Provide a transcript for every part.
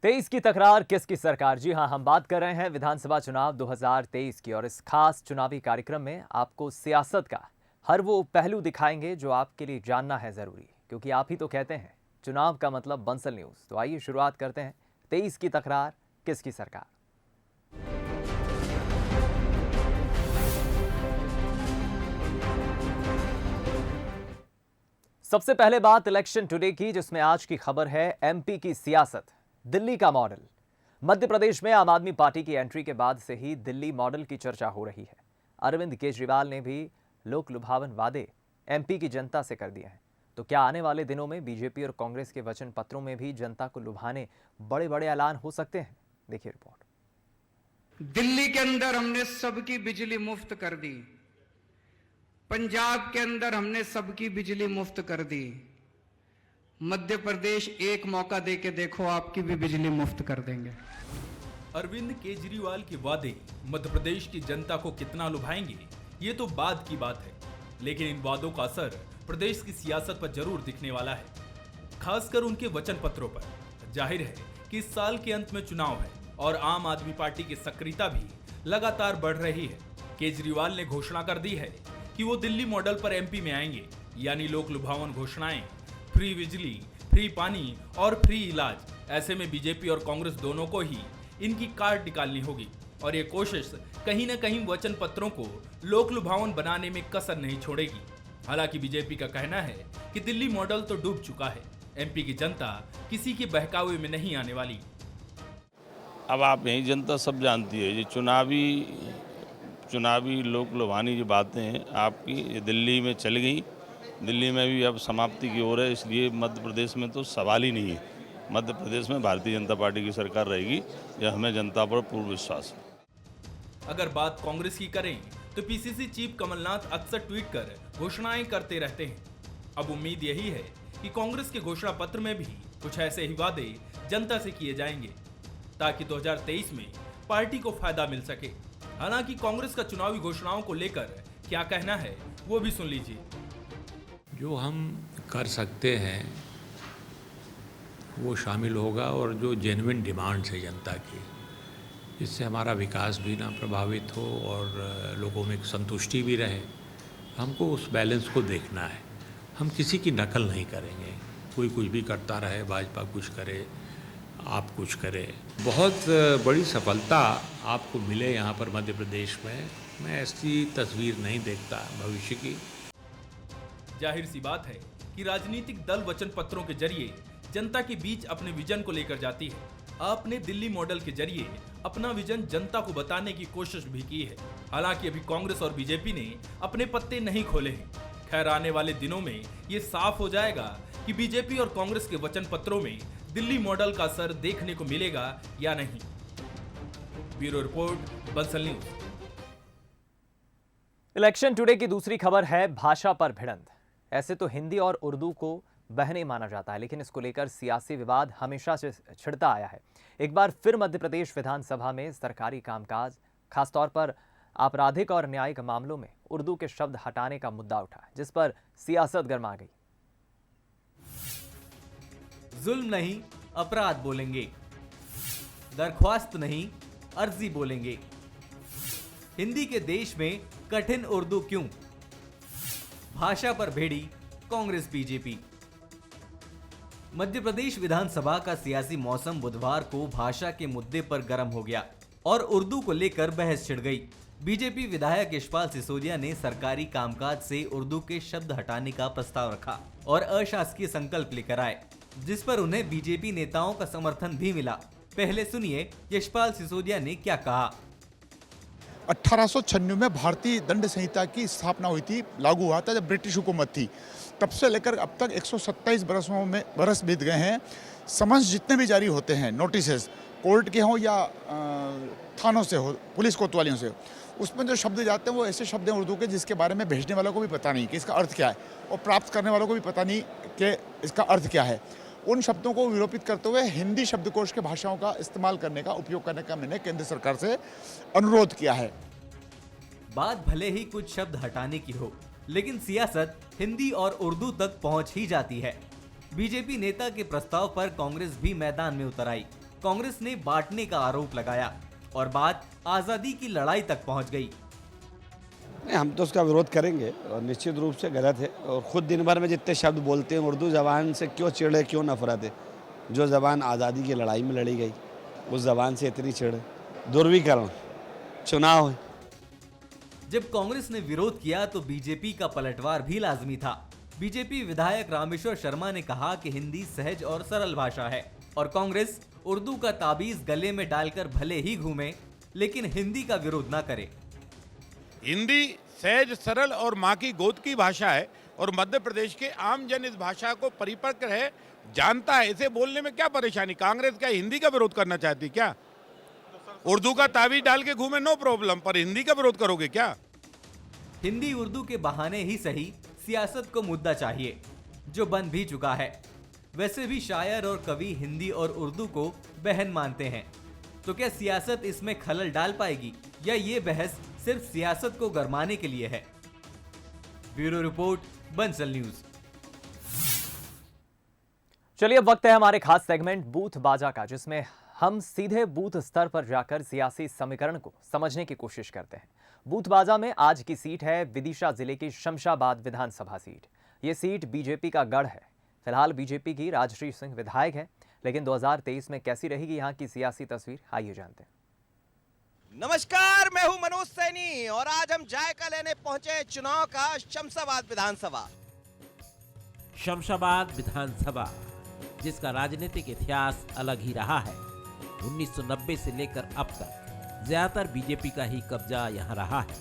23 की तकरार किसकी सरकार। जी हां, हम बात कर रहे हैं विधानसभा चुनाव 2023 की और इस खास चुनावी कार्यक्रम में आपको सियासत का हर वो पहलू दिखाएंगे जो आपके लिए जानना है जरूरी, क्योंकि आप ही तो कहते हैं चुनाव का मतलब बंसल न्यूज। तो आइए शुरुआत करते हैं 23 की तकरार किसकी सरकार। सबसे पहले बात इलेक्शन टुडे की, जिसमें आज की खबर है एमपी की सियासत, दिल्ली का मॉडल। मध्य प्रदेश में आम आदमी पार्टी की एंट्री के बाद से ही दिल्ली मॉडल की चर्चा हो रही है। अरविंद केजरीवाल ने भी लोक लुभावन वादे एमपी की जनता से कर दिए हैं। तो क्या आने वाले दिनों में बीजेपी और कांग्रेस के वचन पत्रों में भी जनता को लुभाने बड़े बड़े ऐलान हो सकते हैं? देखिए रिपोर्ट। दिल्ली के अंदर हमने सबकी बिजली मुफ्त कर दी, पंजाब के अंदर हमने सबकी बिजली मुफ्त कर दी, मध्य प्रदेश एक मौका देके देखो, आपकी भी बिजली मुफ्त कर देंगे। अरविंद केजरीवाल के वादे मध्य प्रदेश की जनता को कितना लुभाएंगे, ये तो बाद की बात है, लेकिन इन वादों का असर प्रदेश की सियासत पर जरूर दिखने वाला है, खासकर उनके वचन पत्रों पर। जाहिर है कि इस साल के अंत में चुनाव है और आम आदमी पार्टी की सक्रियता भी लगातार बढ़ रही है। केजरीवाल ने घोषणा कर दी है कि वो दिल्ली मॉडल पर एमपी में आएंगे, यानी लोक लुभावन घोषणाएं, फ्री बिजली, फ्री पानी और फ्री इलाज। ऐसे में बीजेपी और कांग्रेस दोनों को ही इनकी कार्ड निकालनी होगी और ये कोशिश कहीं न कहीं वचन पत्रों को लोक लुभावन बनाने में कसर नहीं छोड़ेगी। हालांकि बीजेपी का कहना है कि दिल्ली मॉडल तो डूब चुका है, एमपी की जनता किसी के बहकावे में नहीं आने वाली। अब आप यही जनता सब जानती है, ये चुनावी लोक लुभानी जो बातें हैं आपकी, ये दिल्ली में चल गई, दिल्ली में भी अब समाप्ति की ओर है। इसलिए मध्य प्रदेश में तो सवाल ही नहीं है। मध्य प्रदेश में भारतीय जनता पार्टी की सरकार रहेगी, यह हमें जनता पर पूर्ण विश्वास है। अगर बात कांग्रेस की करें तो पीसीसी चीफ कमलनाथ अक्सर ट्वीट कर घोषणाएं करते रहते हैं। अब उम्मीद यही है कि कांग्रेस के घोषणा पत्र में भी कुछ ऐसे ही वादे जनता से किए जाएंगे, ताकि 2023 में पार्टी को फायदा मिल सके। हालांकि कांग्रेस का चुनावी घोषणाओं को लेकर क्या कहना है वो भी सुन लीजिए। जो हम कर सकते हैं वो शामिल होगा और जो जेन्युइन डिमांड्स है जनता की, जिससे हमारा विकास भी ना प्रभावित हो और लोगों में संतुष्टि भी रहे, हमको उस बैलेंस को देखना है। हम किसी की नकल नहीं करेंगे, कोई कुछ भी करता रहे, भाजपा कुछ करे, आप कुछ करें। बहुत बड़ी सफलता आपको मिले यहाँ पर मध्य प्रदेश में, मैं ऐसी तस्वीर नहीं देखता भविष्य की। जाहिर सी बात है कि राजनीतिक दल वचन पत्रों के जरिए जनता के बीच अपने विजन को लेकर जाती है। आपने दिल्ली मॉडल के जरिए अपना विजन जनता को बताने की कोशिश भी की है। हालांकि अभी कांग्रेस और बीजेपी ने अपने पत्ते नहीं खोले हैं। खैर, आने वाले दिनों में ये साफ हो जाएगा कि बीजेपी और कांग्रेस के वचन पत्रों में दिल्ली मॉडल का असर देखने को मिलेगा या नहीं। Bureau report, Bansal news. Election today की दूसरी खबर है भाषा पर भिड़ंत। ऐसे तो हिंदी और उर्दू को बहने माना जाता है, लेकिन इसको लेकर सियासी विवाद हमेशा से छिड़ता आया है। एक बार फिर मध्य प्रदेश विधानसभा में सरकारी कामकाज, खासतौर पर आपराधिक और न्यायिक मामलों में उर्दू के शब्द हटाने का मुद्दा उठा, जिस पर सियासत गर्मा गई। जुल्म नहीं अपराध बोलेंगे, दरख्वास्त नहीं अर्जी बोलेंगे, हिंदी के देश में कठिन उर्दू क्यों, भाषा पर भिड़ी कांग्रेस बीजेपी। मध्य प्रदेश विधानसभा का सियासी मौसम बुधवार को भाषा के मुद्दे पर गर्म हो गया और उर्दू को लेकर बहस छिड़ गई। बीजेपी विधायक यशपाल सिसोदिया ने सरकारी कामकाज से उर्दू के शब्द हटाने का प्रस्ताव रखा और अशासकीय संकल्प लेकर आए, जिस पर उन्हें बीजेपी नेताओं का समर्थन भी मिला। पहले सुनिए यशपाल सिसोदिया ने क्या कहा। 1896 में भारतीय दंड संहिता की स्थापना हुई थी, लागू हुआ था जब ब्रिटिश हुकूमत थी। तब से लेकर अब तक 127 बरस बीत गए हैं। समन्स जितने भी जारी होते हैं, नोटिसेस, कोर्ट के हों या थानों से हो, पुलिस कोतवालियों से, उसमें जो शब्द जाते हैं वो ऐसे शब्द हैं उर्दू के जिसके बारे में भेजने वालों को भी पता नहीं कि इसका अर्थ क्या है, और प्राप्त करने वालों को भी पता नहीं कि इसका अर्थ क्या है। उन शब्दों को विलोपित करते हुए हिंदी शब्दकोश के भाषाओं का इस्तेमाल करने का, उपयोग करने का मैंने केंद्र सरकार से अनुरोध किया है। बात भले ही कुछ शब्द हटाने की हो, लेकिन सियासत हिंदी और उर्दू तक पहुंच ही जाती है। बीजेपी नेता के प्रस्ताव पर कांग्रेस भी मैदान में उतर आई। कांग्रेस ने बांटने का आरोप लगाया और बात आजादी की लड़ाई तक पहुंच गई। नहीं, हम तो उसका विरोध करेंगे और निश्चित रूप से गलत है। और ख़ुद दिन भर में जितने शब्द बोलते हैं उर्दू ज़बान से, क्यों चिढ़े, क्यों नफरत है? जो ज़बान आज़ादी की लड़ाई में लड़ी गई उस ज़बान से इतनी चिढ़ है। ध्रुवीकरण, चुनाव है। जब कांग्रेस ने विरोध किया तो बीजेपी का पलटवार भी लाजमी था। बीजेपी विधायक रामेश्वर शर्मा ने कहा कि हिंदी सहज और सरल भाषा है और कांग्रेस उर्दू का ताबीज गले में डालकर भले ही घूमे लेकिन हिंदी का विरोध न करे। हिंदी सहज, सरल और माँ की गोद की भाषा है और मध्य प्रदेश के आम जन इस भाषा को परिपक्व है, जानता है। इसे बोलने में क्या परेशानी? कांग्रेस क्या हिंदी का विरोध करना चाहती क्या? उर्दू का ताबीज डाल के घूमे, नो प्रॉब्लम, पर हिंदी का विरोध करोगे क्या? हिंदी उर्दू के बहाने ही सही, सियासत को मुद्दा चाहिए, जो बन भी चुका है। वैसे भी शायर और कवि हिंदी और उर्दू को बहन मानते हैं, तो क्या सियासत इसमें खलल डाल पाएगी या ये बहस सिर्फ सियासत को गरमाने के लिए है? Bureau report, Bansal news. चलिए अब वक्त है हमारे खास सेगमेंट बूथ बाजा का, जिसमें हम सीधे बूथ स्तर पर जाकर सियासी समीकरण को समझने की कोशिश करते हैं। बूथ बाजा में आज की सीट है विदिशा जिले की शमशाबाद विधानसभा सीट। ये सीट बीजेपी का गढ़ है। फिलहाल बीजेपी की राजश्री सिंह विधायक है, लेकिन 2023 में कैसी रहेगी यहाँ की सियासी तस्वीर, आइए जानते हैं। नमस्कार, मैं हूं मनोज सैनी और आज हम जायका लेने पहुंचे चुनाव का शमशाबाद विधानसभा। शमशाबाद विधानसभा, जिसका राजनीतिक इतिहास अलग ही रहा है। 1990 से लेकर अब तक ज्यादातर बीजेपी का ही कब्जा यहां रहा है।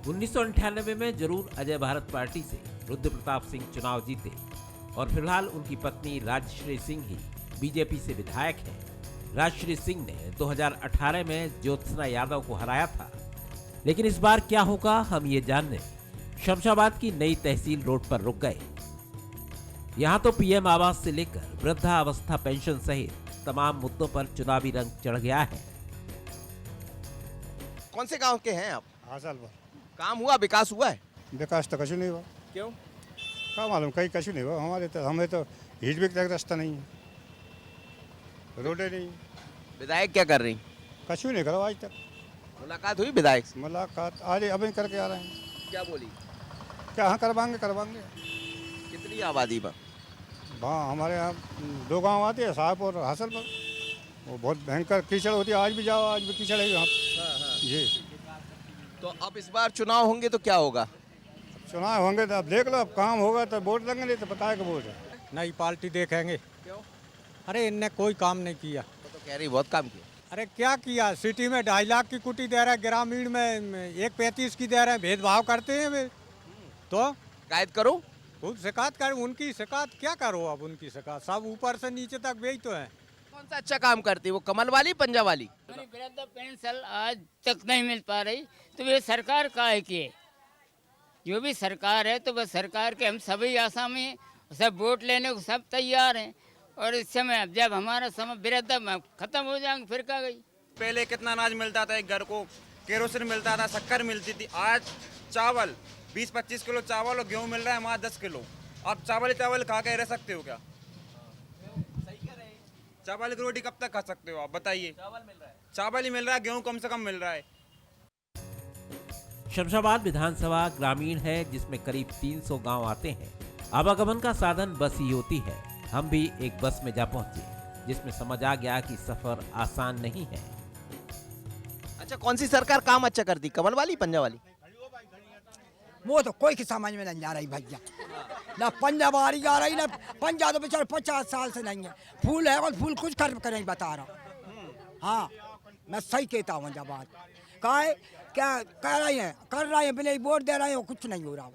1998 में जरूर अजय भारत पार्टी से रुद्र प्रताप सिंह चुनाव जीते और फिलहाल उनकी पत्नी राजश्री सिंह ही बीजेपी से विधायक है। राजश्री सिंह ने 2018 में ज्योत्सना यादव को हराया था, लेकिन इस बार क्या होगा हम ये जानने शमशाबाद की नई तहसील रोड पर रुक गए। यहाँ तो पीएम आवास से लेकर वृद्धावस्था पेंशन सहित तमाम मुद्दों पर चुनावी रंग चढ़ गया है। कौन से गांव के हैं आप? हासिल पर काम हुआ, विकास हुआ है? विकास तो कछु नहीं हुआ। क्यों? क्या मालूम, कहीं कछु नहीं हुआ। हमें तो हीट भी तक रास्ता नहीं है, रोडे नहीं। विधायक क्या कर रही? कछु नहीं करो आज तक। मुलाकात हुई विधायक से? मुलाकात आज अभी करके आ रहे हैं। क्या बोली? क्या हाँ करवाएंगे। कितनी आबादी पर? वहाँ हमारे यहाँ 2 गांव आते हैं, साहब और हासिल पर। वो बहुत भयंकर कीचड़ होती है। आज भी जाओ, आज भी कीचड़ है यहाँ। जी। तो अब इस बार चुनाव होंगे तो क्या होगा? चुनाव होंगे तो अब देख लो, अब काम होगा तो वोट देंगे, नहीं तो पता है कि वोट है। नई पार्टी देखेंगे। क्यों? अरे इनने कोई काम नहीं किया। तो कह रही बहुत काम किया। अरे क्या किया? सिटी में 2.5 लाख की कुटी दे रहा है, ग्रामीण में 1.35 की दे रहे हैं। भेदभाव करते हैं वे। तो शिकायत करो। खुद शिकायत कर, उनकी शिकायत क्या करो? अब उनकी शिकायत सब ऊपर से नीचे तक वही तो है। कौन सा अच्छा काम करती है वो, कमल वाली, पंजा वाली? वृद्ध पेंशन आज तक नहीं मिल पा रही, तो ये सरकार का है कि जो भी सरकार है तो वह सरकार के हम सभी आसामी हैं, सब वोट लेने को सब तैयार हैं। और इस समय अब जब हमारा समय वृद्ध खत्म हो जाएंगे फिर क्या गई। पहले कितना अनाज मिलता था, एक घर को केरोसिन मिलता था, शक्कर मिलती थी। आज चावल 20-25 किलो चावल और गेहूँ मिल रहा है हमारा 10 किलो। आप चावल खा के रह सकते हो क्या? चावल की रोटी कब तक खा सकते हो आप बताइए? चावल मिल रहा है, चावल ही मिल रहा है, गेहूँ कम से कम मिल रहा है। शमशाबाद विधानसभा ग्रामीण है, जिसमें करीब 300 गांव आते हैं। आवागमन का साधन बस ही होती है। हम भी एक बस में जा पहुंचे, जिसमें समझ आ गया कि सफर आसान नहीं है। अच्छा, कौन सी सरकार काम अच्छा करती, कमल वाली, पंजा वाली? वो तो कोई की समझ में नहीं आ रही भैया। ना पंजाब आ रही आ रही, ना पंजाब तो बेचारे 50 साल से नहीं है। फूल है और फूल कुछ कर नहीं बता रहा। हाँ, मैं सही कहता हूँ। जब बात क्या कर रहे हैं बिना वोट दे रहे हैं, कुछ नहीं हो रहा।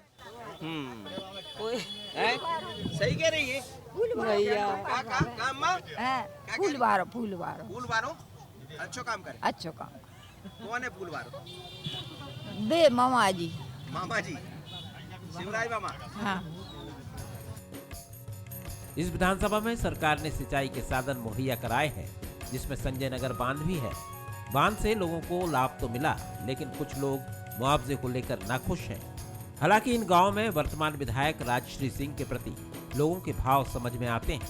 सही कह रही है भैया। फूल बारो अच्छो काम करे। अच्छो काम कौन है फूल बारो? दे मामा जी शिवराज मामा। हाँ। इस विधानसभा में सरकार ने सिंचाई के साधन मुहैया कराए हैं, जिसमें संजय नगर बांध भी है। बांध से लोगों को लाभ तो मिला, लेकिन कुछ लोग मुआवजे को लेकर नाखुश हैं। हालांकि इन गांवों में वर्तमान विधायक राजश्री सिंह के प्रति लोगों के भाव समझ में आते हैं।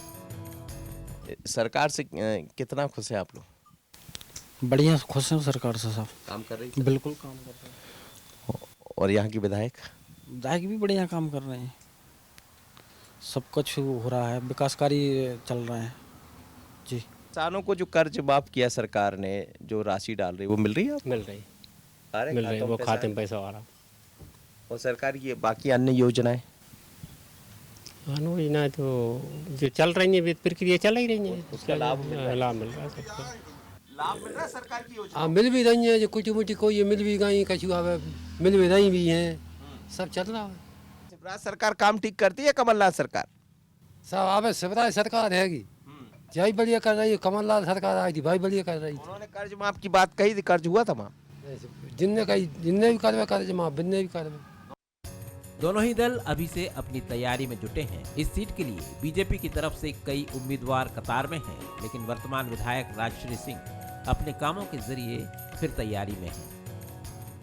सरकार से कितना खुश है आप लोग? बढ़िया खुश हैं सरकार से साहब। काम कर रही है? बिल्कुल काम कर रहे हैं। और यहाँ की विधायक? विधायक भी बढ़िया काम कर रहे हैं, सब कुछ हो रहा है, विकास कार्य चल रहे हैं जी। किसानों को जो कर्ज माफ किया सरकार ने, जो राशि डाल रही है वो मिल रही है आपको? मिल रही है, वो खाते में पैसा आ रहा। और सरकार की बाकी अन्य योजनाएं? योजनाएं तो जो चल रही है, प्रक्रिया चल ही रही है, उसका लाभ मिल रहा है? लाभ मिल रहा है सबको। लाभ मिल रहा है सरकार की योजना? हाँ, मिल भी रही है, जो कुछ मुटी कोई मिल भी गई, कछु आवे मिल भी रही भी हैं, सब चल रहा है। शिवराज सरकार काम ठीक करती है, कमलनाथ सरकार? सब आवे शिवराज सरकार रहेगी, जय बढ़िया कर रही है। कमलनाथ सरकार आई थी, भाई बढ़िया कर रही थी। उन्होंने कर्ज माफ की बात कही थी, कर्ज हुआ था माफ? जिनने भी करवे कर्ज माफ, बिन्ने भी करवे। दोनों ही दल अभी से अपनी तैयारी में जुटे हैं। इस सीट के लिए बीजेपी की तरफ से कई उम्मीदवार कतार में हैं, लेकिन वर्तमान विधायक राजश्री सिंह अपने कामों के जरिए फिर तैयारी में हैं।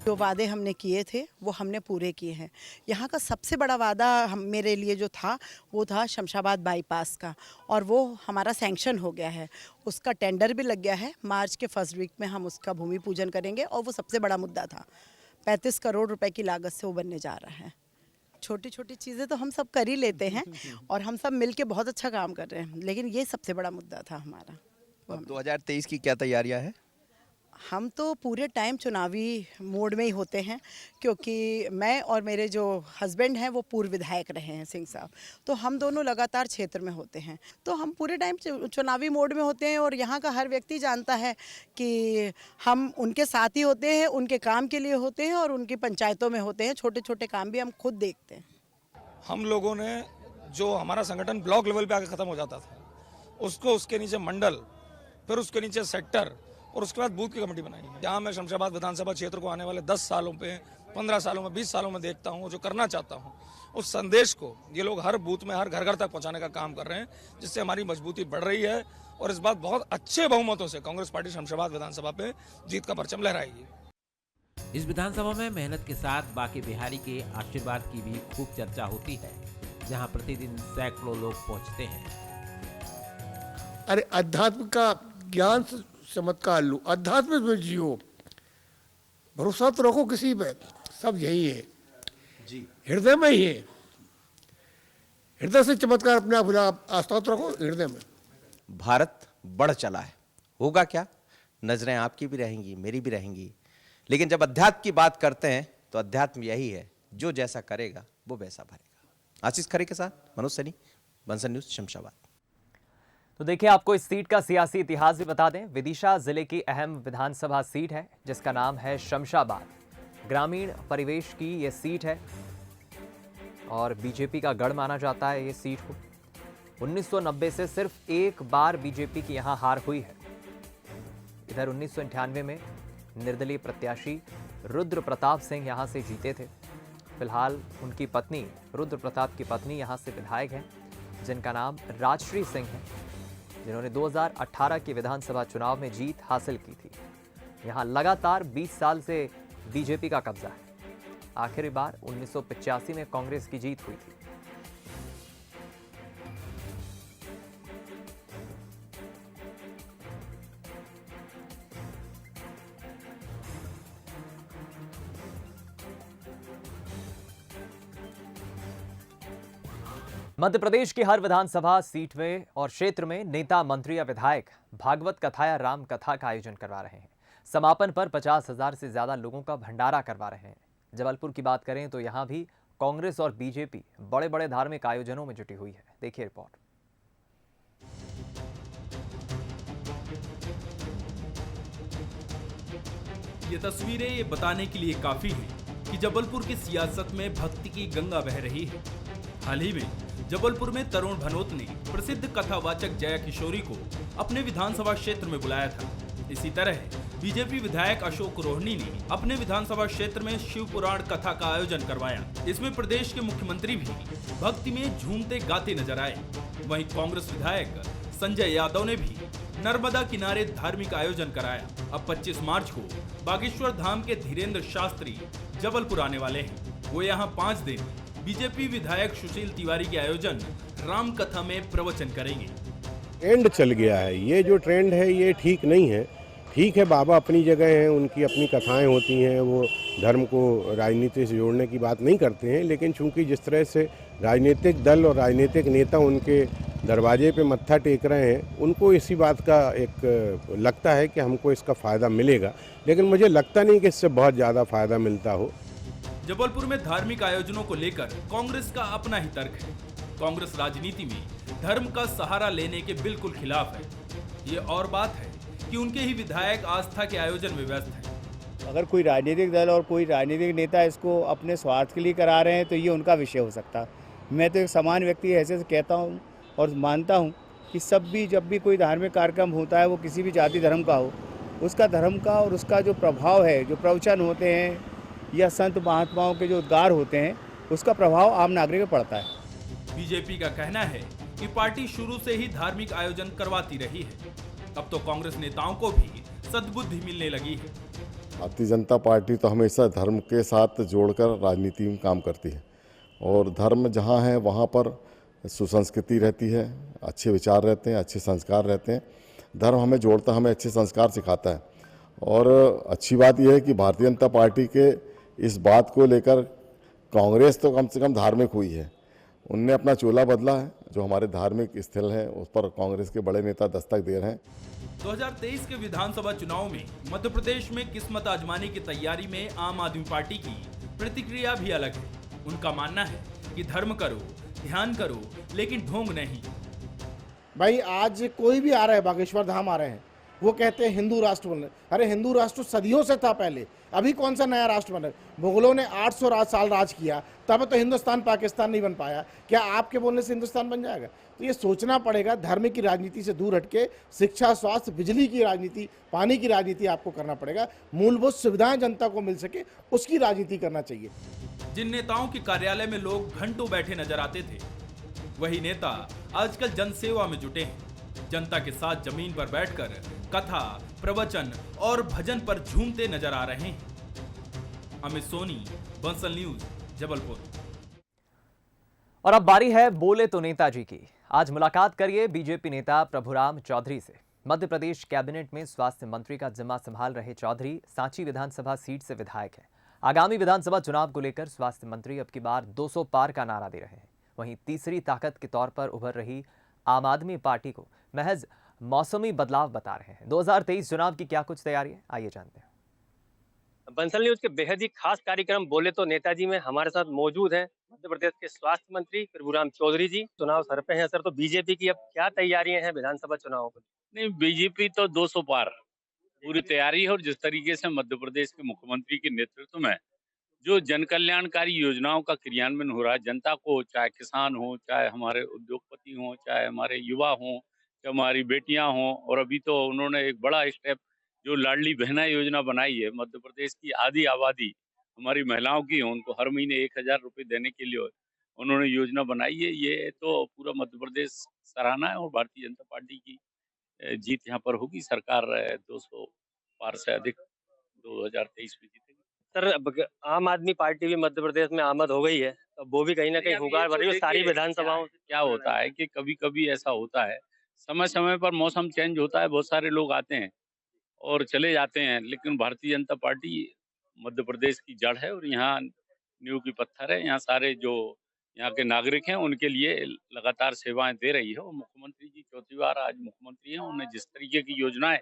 जो वादे हमने किए थे वो हमने पूरे किए हैं। यहाँ का सबसे बड़ा वादा मेरे लिए जो था वो था शमशाबाद बाईपास का, और वो हमारा सैंक्शन हो गया है, उसका टेंडर भी लग गया है। मार्च के फर्स्ट वीक में हम उसका भूमि पूजन करेंगे, और वो सबसे बड़ा मुद्दा था। 35 करोड़ रुपए की लागत से वो बनने जा रहा है। छोटी छोटी चीज़ें तो हम सब कर ही लेते हैं और हम सब मिलके बहुत अच्छा काम कर रहे हैं, लेकिन ये सबसे बड़ा मुद्दा था हमारा। अब 2023 की क्या तैयारियां हैं? हम तो पूरे टाइम चुनावी मोड में ही होते हैं, क्योंकि मैं और मेरे जो हस्बैंड हैं वो पूर्व विधायक रहे हैं सिंह साहब, तो हम दोनों लगातार क्षेत्र में होते हैं, तो हम पूरे टाइम चुनावी मोड में होते हैं। और यहाँ का हर व्यक्ति जानता है कि हम उनके साथ ही होते हैं, उनके काम के लिए होते हैं और उनकी पंचायतों में होते हैं। छोटे छोटे काम भी हम खुद देखते हैं। हम लोगों ने जो हमारा संगठन ब्लॉक लेवल पे आके ख़त्म हो जाता था, उसको उसके नीचे मंडल, फिर उसके नीचे सेक्टर, और उसके बाद बूथ की कमेटी बनाई है। जहाँ मैं शमशाबाद विधानसभा क्षेत्र को आने वाले 10 सालों पे, 15 सालों में, 20 सालों में देखता हूँ, जो करना चाहता हूँ, उस संदेश को ये लोग हर बूथ में, हर घर घर तक पहुँचाने का काम कर रहे हैं, जिससे हमारी मजबूती बढ़ रही है। और इस बात बहुत अच्छे बहुमतों से कांग्रेस पार्टी शमशाबाद विधानसभा पे जीत का परचम लहराएगी। इस विधानसभा में मेहनत के साथ बाकी बिहारी के आशीर्वाद की भी खूब चर्चा होती है, जहाँ प्रतिदिन सैकड़ों लोग पहुँचते हैं। अरे अध्यात्म का ज्ञान चमत्कार लो, अध्यात्म में जियो, भरोसा तो रखो किसी पे, सब यही है जी, हृदय में ही है। हृदय से चमत्कार अपने आप आस्था तो रखो हृदय में। भारत बढ़ चला है, होगा क्या? नजरें आपकी भी रहेंगी, मेरी भी रहेंगी, लेकिन जब अध्यात्म की बात करते हैं तो अध्यात्म यही है, जो जैसा करेगा वो वैसा भरेगा। आशीष खरे के साथ मनोज सैनी, बंसल न्यूज, शमशाबाद। तो देखिए, आपको इस सीट का सियासी इतिहास भी बता दें। विदिशा जिले की अहम विधानसभा सीट है जिसका नाम है शमशाबाद। ग्रामीण परिवेश की यह सीट है और बीजेपी का गढ़ माना जाता है ये सीट को। 1990 से सिर्फ एक बार बीजेपी की यहां हार हुई है। इधर 1998 में निर्दलीय प्रत्याशी रुद्र प्रताप सिंह यहां से जीते थे। फिलहाल उनकी पत्नी, रुद्र प्रताप की पत्नी यहां से विधायक हैं, जिनका नाम राजश्री सिंह है, जिन्होंने 2018 के विधानसभा चुनाव में जीत हासिल की थी। यहां लगातार 20 साल से बीजेपी का कब्जा है। आखिरी बार 1985 में कांग्रेस की जीत हुई थी। मध्य प्रदेश की हर विधानसभा सीट में और क्षेत्र में नेता, मंत्री या विधायक भागवत कथा या राम कथा का आयोजन करवा रहे हैं। समापन पर 50,000 से ज्यादा लोगों का भंडारा करवा रहे हैं। जबलपुर की बात करें तो यहां भी कांग्रेस और बीजेपी बड़े बड़े धार्मिक आयोजनों में जुटी हुई है। देखिए रिपोर्ट। ये तस्वीरें ये बताने के लिए काफी है कि जबलपुर की सियासत में भक्ति की गंगा बह रही है। हाल ही में जबलपुर में तरुण भनोत ने प्रसिद्ध कथावाचक जया किशोरी को अपने विधानसभा क्षेत्र में बुलाया था। इसी तरह बीजेपी विधायक अशोक रोहनी ने अपने विधानसभा क्षेत्र में शिव पुराण कथा का आयोजन करवाया। इसमें प्रदेश के मुख्यमंत्री भी भक्ति में झूमते गाते नजर आए। वहीं कांग्रेस विधायक संजय यादव ने भी नर्मदा किनारे धार्मिक आयोजन कराया। अब 25 मार्च को बागेश्वर धाम के धीरेन्द्र शास्त्री जबलपुर आने वाले हैं। वो यहाँ 5 दिन बीजेपी विधायक सुशील तिवारी के आयोजन राम कथा में प्रवचन करेंगे। ट्रेंड चल गया है। ये जो ट्रेंड है ये ठीक नहीं है। ठीक है, बाबा अपनी जगह हैं, उनकी अपनी कथाएं होती हैं, वो धर्म को राजनीति से जोड़ने की बात नहीं करते हैं, लेकिन चूंकि जिस तरह से राजनीतिक दल और राजनीतिक नेता उनके दरवाजे पे मत्था टेक रहे हैं, उनको इसी बात का एक लगता है कि हमको इसका फ़ायदा मिलेगा, लेकिन मुझे लगता नहीं कि इससे बहुत ज़्यादा फ़ायदा मिलता हो। जबलपुर में धार्मिक आयोजनों को लेकर कांग्रेस का अपना ही तर्क है। कांग्रेस राजनीति में धर्म का सहारा लेने के बिल्कुल खिलाफ है। ये और बात है कि उनके ही विधायक आस्था के आयोजन में व्यस्त हैं। अगर कोई राजनीतिक दल और कोई राजनीतिक नेता इसको अपने स्वार्थ के लिए करा रहे हैं तो ये उनका विषय हो सकता है। मैं तो एक समान व्यक्ति ऐसे से कहता हूँ और मानता हूँ कि जब भी कोई धार्मिक कार्यक्रम होता है, वो किसी भी जाति धर्म का हो, उसका धर्म का और उसका जो प्रभाव है, जो प्रवचन होते हैं या संत महात्माओं के जो उद्गार होते हैं, उसका प्रभाव आम नागरिक पर पड़ता है। बीजेपी का कहना है कि पार्टी शुरू से ही धार्मिक आयोजन करवाती रही है। अब तो कांग्रेस नेताओं को भी सद्बुद्धि मिलने लगी है। भारतीय जनता पार्टी तो हमेशा धर्म के साथ जोड़कर राजनीति में काम करती है, और धर्म जहाँ है वहाँ पर सुसंस्कृति रहती है, अच्छे विचार रहते हैं, अच्छे संस्कार रहते हैं। धर्म हमें जोड़ता, हमें अच्छे संस्कार सिखाता है। और अच्छी बात यह है कि भारतीय जनता पार्टी के इस बात को लेकर कांग्रेस तो कम से कम धार्मिक हुई है। उनने अपना चोला बदला है। जो हमारे धार्मिक स्थल हैं उस पर कांग्रेस के बड़े नेता दस्तक दे रहे हैं। 2023 के विधानसभा चुनाव में मध्य प्रदेश में किस्मत आजमाने की तैयारी में आम आदमी पार्टी की प्रतिक्रिया भी अलग है। उनका मानना है कि धर्म करो, ध्यान करो, लेकिन ढोंग नहीं। भाई आज कोई भी आ रहा है, बागेश्वर धाम आ रहे हैं, वो कहते हैं हिंदू राष्ट्र बनना। अरे हिंदू राष्ट्र सदियों से था पहले, अभी कौन सा नया राष्ट्र बना? मुगलों ने 800 साल राज किया, तब तो हिंदुस्तान पाकिस्तान नहीं बन पाया। क्या आपके बोलने से हिंदुस्तान बन जाएगा? तो ये सोचना पड़ेगा। धर्म की राजनीति से दूर हटके शिक्षा, स्वास्थ्य, बिजली की राजनीति, पानी की राजनीति आपको करना पड़ेगा। मूलभूत सुविधाएं जनता को मिल सके, उसकी राजनीति करना चाहिए। जिन नेताओं के कार्यालय में लोग घंटों बैठे नजर आते थे, वही नेता आजकल जनसेवा में जुटे हैं। जनता के साथ जमीन पर बैठकर कथा, प्रवचन और भजन पर झूमते नजर आ रहे हैं। अमित सोनी, बंसल न्यूज, जबलपुर। और अब बारी है बोले तो नेताजी की। आज मुलाकात करिए बीजेपी नेता प्रभुराम चौधरी से। मध्य प्रदेश कैबिनेट में स्वास्थ्य मंत्री का जिम्मा संभाल रहे चौधरी सांची विधानसभा सीट से विधायक हैं। आगामी विधानसभा चुनाव को लेकर स्वास्थ्य मंत्री अब की बार 200 पार का नारा दे रहे हैं। वहीं तीसरी ताकत के तौर पर उभर रही आम आदमी पार्टी को महज मौसमी बदलाव बता रहे हैं। 2023 चुनाव की क्या कुछ तैयारी है, आइए जानते हैं। बंसल न्यूज के बेहद ही खास कार्यक्रम बोले तो नेताजी में हमारे साथ मौजूद हैं मध्य प्रदेश के स्वास्थ्य मंत्री प्रभुराम चौधरी जी। चुनाव सर पे हैं सर, तो बीजेपी की अब क्या तैयारियां हैं विधानसभा चुनाव को? नहीं, बीजेपी तो 200 पार पूरी तैयारी है। और जिस तरीके से मध्य प्रदेश के मुख्यमंत्री के नेतृत्व में जो जन कल्याणकारी योजनाओं का क्रियान्वयन हो रहा है, जनता को, चाहे किसान हो, चाहे हमारे उद्योगपति हो, चाहे हमारे युवा हो, चाहे हमारी बेटियां हों, और अभी तो उन्होंने एक बड़ा स्टेप जो लाडली बहना योजना बनाई है। मध्य प्रदेश की आधी आबादी हमारी महिलाओं की है, उनको हर महीने 1000 रुपये देने के लिए उन्होंने योजना बनाई है। ये तो पूरा मध्य प्रदेश सराहना है और भारतीय जनता पार्टी की जीत यहाँ पर होगी। सरकार 200 पार से अधिक 2023 में जीतेगी। सर, आम आदमी पार्टी भी मध्य प्रदेश में आमद हो गई है, तो वो भी कहीं ना कहीं हुगार भर रही है सारी विधानसभाओं। क्या होता है कि कभी कभी ऐसा होता है, समय समय पर मौसम चेंज होता है, बहुत सारे लोग आते हैं और चले जाते हैं, लेकिन भारतीय जनता पार्टी मध्य प्रदेश की जड़ है और यहाँ नींव की पत्थर है। यहाँ सारे जो यहाँ के नागरिक हैं उनके लिए लगातार सेवाएं दे रही है। और मुख्यमंत्री जी चौथी बार आज मुख्यमंत्री हैं, उन्होंने जिस तरीके की योजनाएं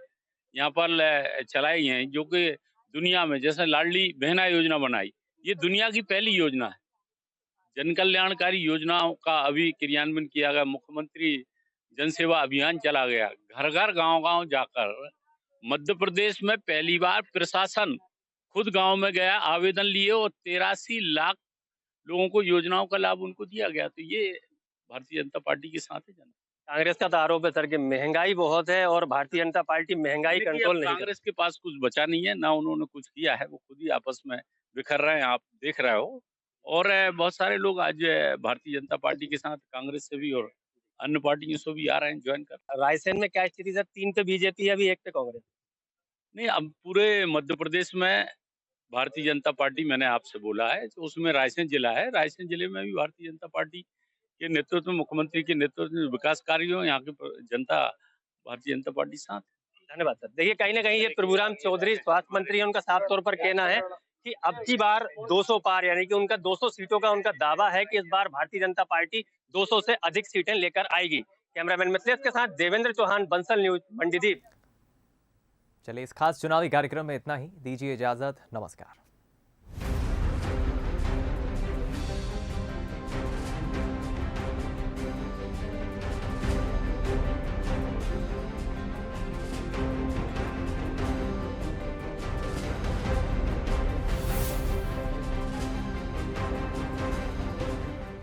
यहाँ पर चलाई हैं, जो कि दुनिया में, जैसे लाडली बहना योजना बनाई, ये दुनिया की पहली योजना है। जन कल्याणकारी योजनाओं का अभी क्रियान्वयन किया गया। मुख्यमंत्री जन सेवा अभियान चला गया, घर घर गांव गांव जाकर मध्य प्रदेश में पहली बार प्रशासन खुद गांव में गया, आवेदन लिए और 83 लाख लोगों को योजनाओं का लाभ उनको दिया गया। तो ये भारतीय जनता पार्टी के साथ है। कांग्रेस का तो आरोप है सर कि महंगाई बहुत है और भारतीय जनता पार्टी महंगाई कंट्रोल नहीं। कांग्रेस के पास कुछ बचा नहीं है, ना उन्होंने कुछ किया है, वो खुद ही आपस में बिखर रहे हैं, आप देख रहे हो। और बहुत सारे लोग आज भारतीय जनता पार्टी के साथ कांग्रेस से भी और अन्य पार्टियों से भी आ रहे हैं ज्वाइन कर। रायसेन में क्या स्थिति सर? 3 पे बीजेपी है, अभी 1 पे कांग्रेस। नहीं, अब पूरे मध्य प्रदेश में भारतीय जनता पार्टी, मैंने आपसे बोला है, तो उसमें रायसेन जिला है, रायसेन जिले में भी भारतीय जनता पार्टी के नेतृत्व में, मुख्यमंत्री के नेतृत्व में विकास कार्य हो, यहाँ की जनता भारतीय जनता पार्टी साथ। धन्यवाद सर। देखिए कहीं ना कहीं ये प्रभुराम चौधरी स्वास्थ्य मंत्री है, उनका साफ तौर पर कहना है कि अब की बार 200 पार, यानी कि उनका 200 सीटों का उनका दावा है कि इस बार भारतीय जनता पार्टी 200 से अधिक सीटें लेकर आएगी। कैमरामैन मिथिलेश के साथ देवेंद्र चौहान, बंसल न्यूज, मंडीदीप। चलिए इस खास चुनावी कार्यक्रम में इतना ही, दीजिए इजाजत, नमस्कार।